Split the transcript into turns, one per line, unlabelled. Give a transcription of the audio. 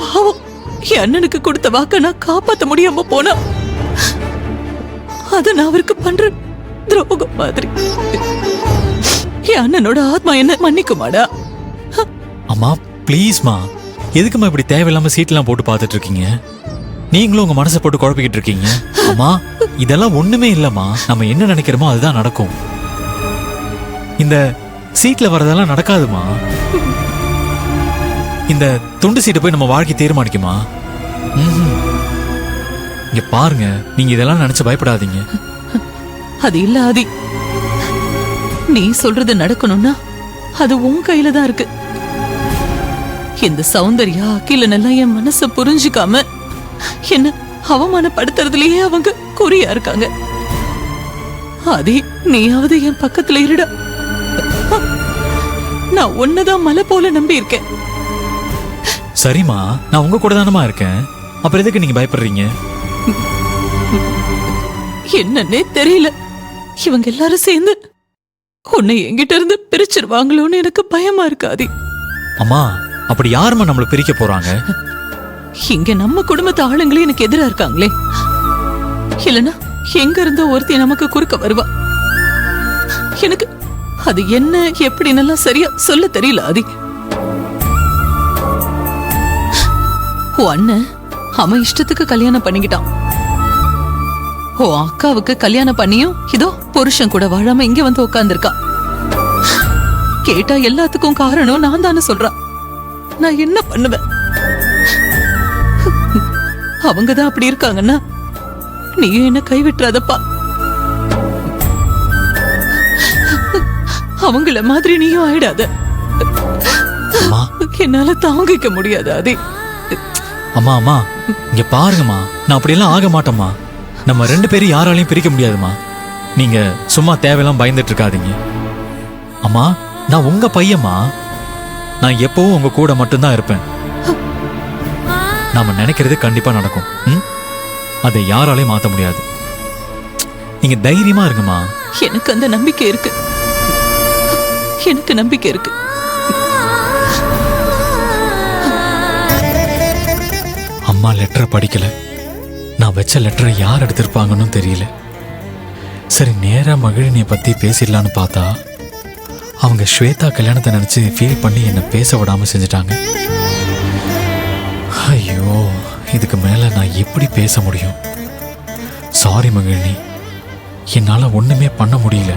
பாவம், என் அண்ணனுக்கு கொடுத்த வாக்க நான் காப்பாத்த முடியாம போனா அத நான் அவருக்கு பண்ற துரோகம் மாதிரி. என் அண்ணனோட ஆத்மா என்ன மன்னிக்குமாடா?
அம்மா ப்ளீஸ்மா, எதுக்குமா இப்படி தேவையில்லாம சீட்லாம் போட்டு பார்த்துட்டு இருக்கீங்க? நீங்களும் உங்க மனசை போட்டு குழப்பிக்கிட்டு இருக்கீங்க. அம்மா இதெல்லாம் ஒண்ணுமே இல்லம்மா, நம்ம என்ன நினைக்கிறோமோ அதுதான் நடக்கும். இந்த சீட்ல வரதெல்லாம் நடக்காதுமா. இந்த துண்டு சீட்டை போய் நம்ம வாழ்க்கை தீர்மானிக்குமா? இங்க பாருங்க, நீங்க இதெல்லாம் நினைச்சு பயப்படாதீங்க.
அது இல்ல ஆதி, நீ சொல்றது நடக்கணும்னா அது உன் கையில தான் இருக்கு. இந்த சௌந்தர்யா அகிலன் எல்லாம் என் மனச புரிஞ்சுக்காம என்ன அவமானப்படுத்துறதுலயே அவங்க குறியா இருக்காங்க. ஆதி, நீயாவது என் பக்கத்துல இருடா. நான் ஒன்னதான் மலை போல நம்பி இருக்கேன்.
சரிம்மா, நான் உங்க கூட தானமா இருக்கேன், அப்புறம் எதுக்கு நீங்க பயப்படுறீங்க?
என்னன்னே தெரியல, இவங்க எல்லாரும் சேர்ந்து உன்னை என்கிட்ட இருந்து பிரிச்சிருவாங்களோன்னு எனக்கு பயமா இருக்காது.
அம்மா அப்படி யாருமா நம்மள பிரிக்க போறாங்க?
இங்க நம்ம குடும்பத்து ஆளுங்களே எனக்கு எதிரா இருக்காங்களே, இல்லனா எங்க இருந்தோ ஒருத்தி நமக்கு குறுக்க வருவா. எனக்கு அது என்ன எப்படின்னு சரியா சொல்ல தெரியல ஆதி. உன் அண்ணன் அவன் இஷ்டத்துக்கு கல்யாணம் பண்ணிக்கிட்டான். ஓ அக்காவுக்கு கல்யாணம் பண்ணியும் இதோ புருஷன் கூட வாழாம இங்க வந்து உட்கார்ந்துருக்கா. கேட்டா எல்லாத்துக்கும் காரணம் நான் தானே சொல்றான். நான் என்ன பண்ணுவேன்? அவங்கதான் அப்படி இருக்காங்கன்னா நீயும் என்ன கைவிட்டுறாதப்பா. அவங்கள மாதிரி நீயும் ஆயிடாத. என்னால தாங்கிக்க முடியாது அதே.
அம்மா அம்மா இங்க பாருங்கம்மா, நான் அப்படியெல்லாம் ஆக மாட்டேம்மா. நம்ம ரெண்டு பேரும் யாராலையும் பிரிக்க முடியாதுமா. நீங்க சும்மா தேவையெல்லாம் பயந்துட்டு இருக்காதீங்க. அம்மா நான் உங்க பையம்மா, நான் எப்பவும் உங்க கூட மட்டும்தான் இருப்பேன். நாம நினைக்கிறது கண்டிப்பா நடக்கும். அதை யாராலையும் மாத்த முடியாது. நீங்க தைரியமா இருங்கம்மா.
எனக்கு அந்த நம்பிக்கை இருக்கு, எனக்கு நம்பிக்கை இருக்கு.
அம்மா லெட்டரை படிக்கல, நான் வச்ச லெட்டரை யார் எடுத்திருப்பாங்கன்னு தெரியல. சரி நேரா மகிழினியை பத்தி பேசிடலான்னு பார்த்தா அவங்க ஸ்வேதா கல்யாணத்தை நினைச்சு ஃபீல் பண்ணி என்னை பேச விடாம செஞ்சுட்டாங்க. ஐயோ, இதுக்கு மேல நான் எப்படி பேச முடியும்? சாரி மகிழினி, என்னால ஒண்ணுமே பண்ண முடியல.